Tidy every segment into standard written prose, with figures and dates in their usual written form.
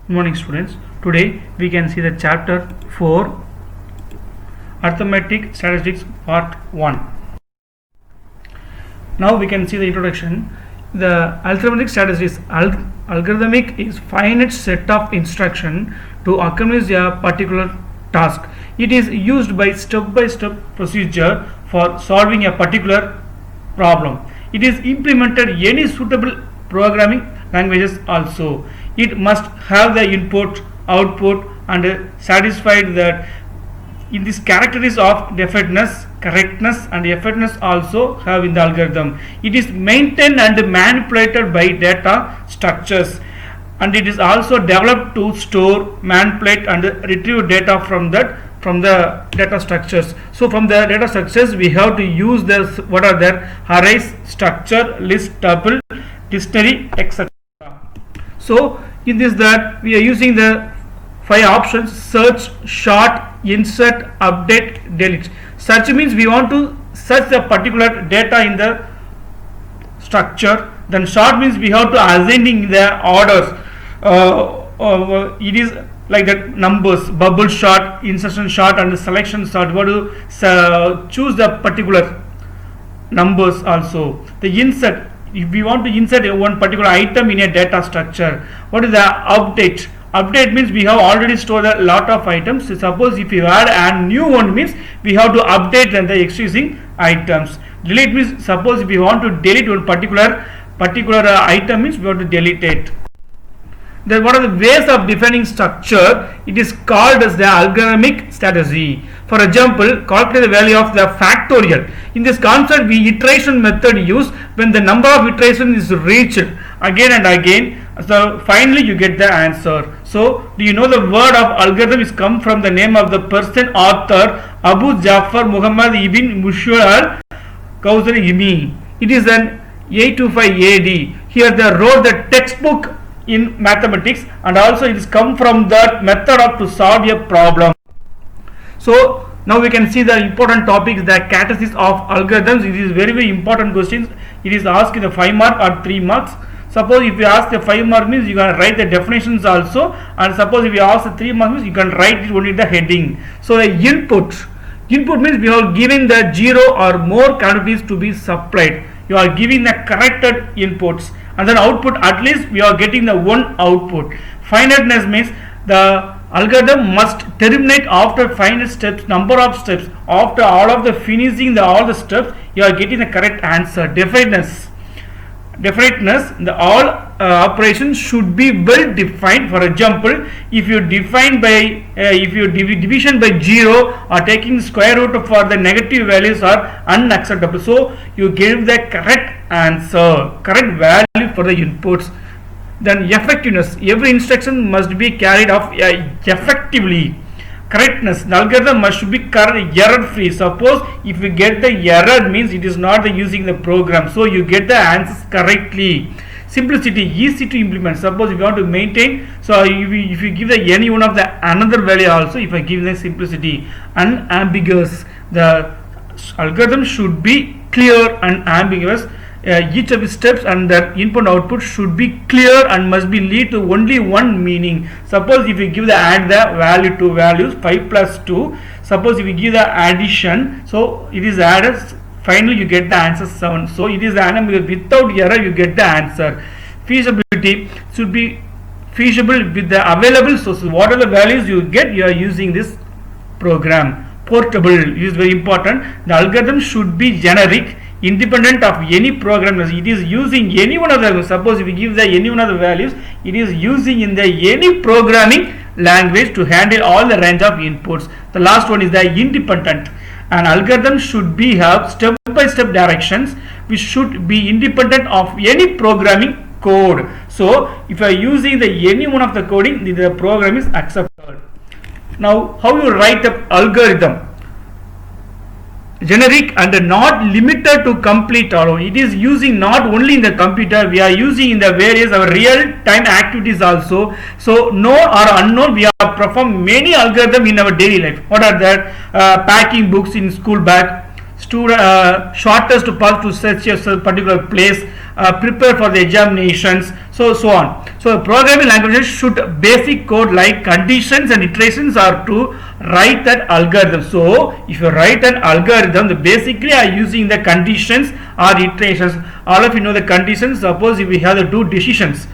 Good morning students. Today we can see the chapter 4 Arithmetic Statistics part 1. Now we can see the introduction. The arithmetic statistics algorithmic is finite set of instruction to accomplish a particular task. It is used by step-by-step procedure for solving a particular problem. It is implemented any suitable programming languages also. It must have the input, output and satisfied that in this characteristics of definiteness, correctness and effectiveness also have in the algorithm. It is maintained and manipulated by data structures, and it is also developed to store, manipulate and retrieve data from the data structures. So from the data structures we have to use what are their arrays, structure, list, tuple, dictionary, etc. So in this that we are using the 5 options: search, sort, insert, update, delete. Search means we want to search the particular data in the structure. Then sort means we have to ascending the orders. It is like that numbers, bubble sort, insertion sort and selection sort. We want to choose the particular numbers also. The insert, if we want to insert one particular item in a data structure. What is the update? Update means we have already stored a lot of items. Suppose if you add a new one means we have to update the existing items. Delete means suppose if we want to delete one particular item means we have to delete it. Then what are the ways of defining structure? It is called as the algorithmic strategy. For example, calculate the value of the factorial. In this concept, we iteration method used when the number of iterations is reached again and again. So finally you get the answer. So do you know the word of algorithm is come from the name of the person author Abu Jafar Muhammad ibn Mushir al-Khwarizmi. It is an 825 AD. Here they wrote the textbook in mathematics, and also it is come from that method of to solve a problem. So now we can see the important topics, the characteristics of algorithms. It is very important questions. It is asked in the 5 mark or 3 marks. Suppose if you ask the 5 mark means you can write the definitions also, and suppose if you ask the 3 mark means you can write it only the heading. So the input means we are giving the 0 or more quantities to be supplied. You are giving the corrected inputs, and then output at least we are getting the one output. Finiteness means the algorithm must terminate after finite steps, number of steps. After all of the finishing all the steps, you are getting the correct answer. Definiteness, the all operations should be well defined. For example, if you define by division by 0 or taking square root for the negative values are unacceptable. So you give the correct answer, correct value for the inputs. Then effectiveness, every instruction must be carried out effectively. Correctness, the algorithm must be error free. Suppose if you get the error means it is not using the program, so you get the answers correctly. Simplicity, easy to implement. Suppose if you want to maintain, so if you give the any one of the another value also, if I give the simplicity. Unambiguous, the algorithm should be clear and ambiguous. Each of the steps and their input output should be clear and must be lead to only one meaning. Suppose if you give the add the value to values 5 plus 2, suppose if you give the addition, so it is added, finally you get the answer 7. So it is unambiguous, without error you get the answer. Feasibility should be feasible with the available sources. What are the values you get, you are using this program. Portable is very important. The algorithm should be generic, independent of any program. It is using any one of the, suppose if we give the any one of the values, it is using in the any programming language to handle all the range of inputs. The last one is the independent. An algorithm should be have step by step directions which should be independent of any programming code. So if you are using the any one of the coding, the program is accepted. Now how you write the algorithm? Generic and not limited to complete alone. It is using not only in the computer, we are using in the various our real time activities also. So known or unknown, we have performed many algorithms in our daily life. What are that? Packing books in school bag, shortest path to such a particular place, prepare for the examinations, so on. So programming languages should basic code like conditions and iterations are to write that algorithm. So if you write an algorithm, the basically are using the conditions or iterations. All of you know the conditions. Suppose if we have the two decisions,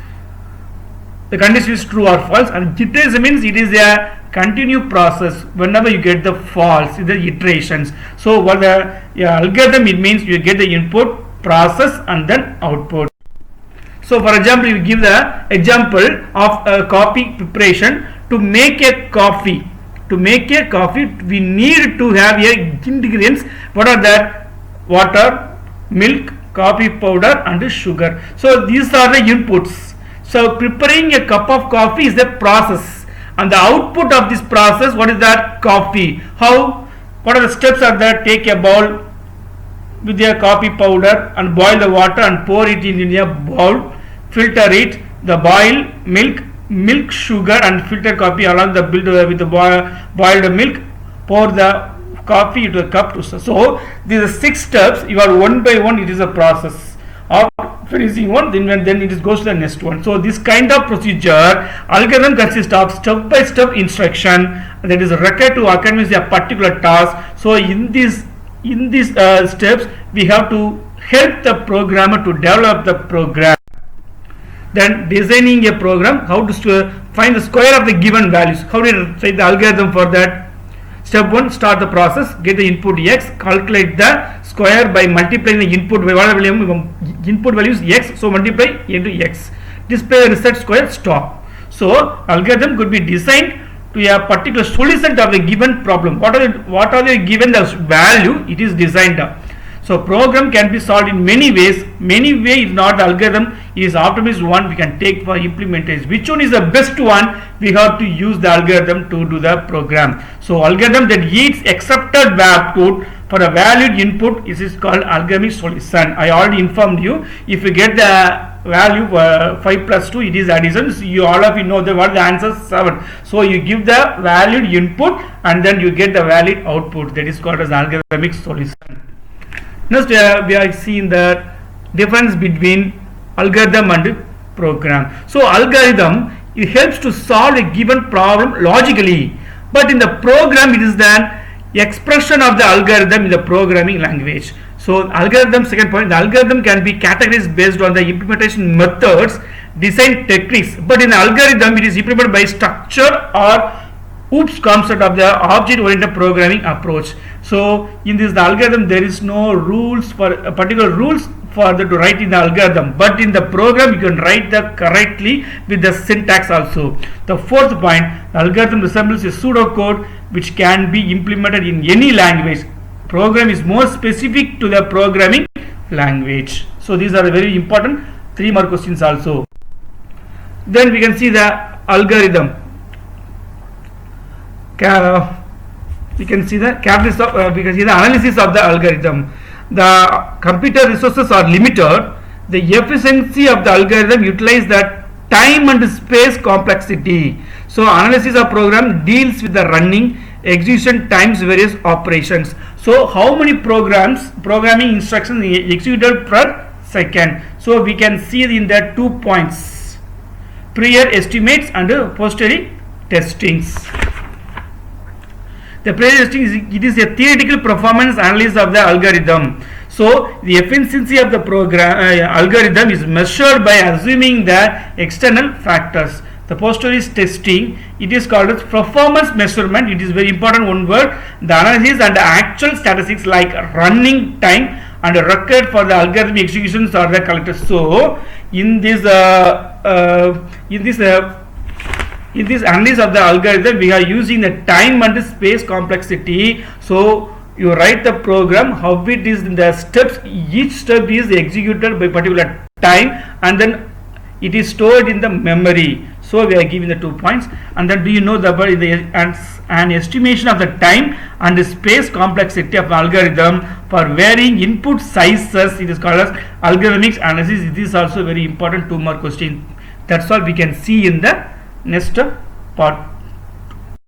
the condition is true or false, and iteration means it is a continue process. Whenever you get the false, the iterations. So what the algorithm, it means you get the input, process, and then output. So for example, you give the example of a coffee preparation. To make a coffee, we need to have ingredients. What are that? Water, milk, coffee powder, and sugar. So these are the inputs. So preparing a cup of coffee is the process, and the output of this process, what is that? Coffee. How? What are the steps are there? Take a bowl with your coffee powder and boil the water and pour it in a bowl. Filter it. The boil milk, sugar, and filter coffee along the with the boiled milk. Pour the coffee into a cup. So these are 6 steps. You are one by one. It is a process of finishing one, then it goes to the next one. So this kind of procedure algorithm consists of step by step instruction that is required to accomplish a particular task. So in these steps we have to help the programmer to develop the program. Then designing a program, how to find the square of the given values. How do you say the algorithm for that? Step 1, start the process, get the input x, calculate the square by multiplying the input values x, so multiply into x. Display the result square, stop. So algorithm could be designed to a particular solution of a given problem. What are the given the value, it is designed up. So program can be solved in many ways. Many way is not the algorithm, is optimized one we can take for implementation. Which one is the best one? We have to use the algorithm to do the program. So algorithm that yields accepted output for a valued input is called algorithmic solution. I already informed you. If you get the value 5 plus 2, it is addition. So you all of you know what the answer 7. So you give the valued input and then you get the valid output. That is called as algorithmic solution. Next we are seeing the difference between algorithm and program. So algorithm, it helps to solve a given problem logically, but in the program it is the expression of the algorithm in the programming language. So algorithm, second point, the algorithm can be categorized based on the implementation methods, design techniques, but in algorithm it is implemented by structure or OOPS concept of the object oriented programming approach. So in this the algorithm there is no rules for particular rules for to write in the algorithm, but in the program you can write the correctly with the syntax also. The fourth point, the algorithm resembles a pseudocode which can be implemented in any language. Program is more specific to the programming language. So these are very important 3 more questions also. Then we can see the algorithm. We can see the analysis of the algorithm. The computer resources are limited. The efficiency of the algorithm utilizes the time and space complexity. So analysis of program deals with the running, execution times, various operations. So how many programming instructions executed per second? So we can see in the 2 points: prior estimates and posterior testings. The prior testing is a theoretical performance analysis of the algorithm. So the efficiency of the program algorithm is measured by assuming the external factors. The posterior testing, it is called as performance measurement. It is very important one word. The analysis and the actual statistics like running time and record for the algorithm executions are the collected. So in this analysis of the algorithm, we are using the time and space complexity. So you write the program, how it is in the steps, each step is executed by particular time and then it is stored in the memory. So we are giving the 2 points. And then do you know an estimation of the time and the space complexity of algorithm for varying input sizes, it is called as algorithmic analysis. It is also very important 2 more questions. That's all we can see in the next part.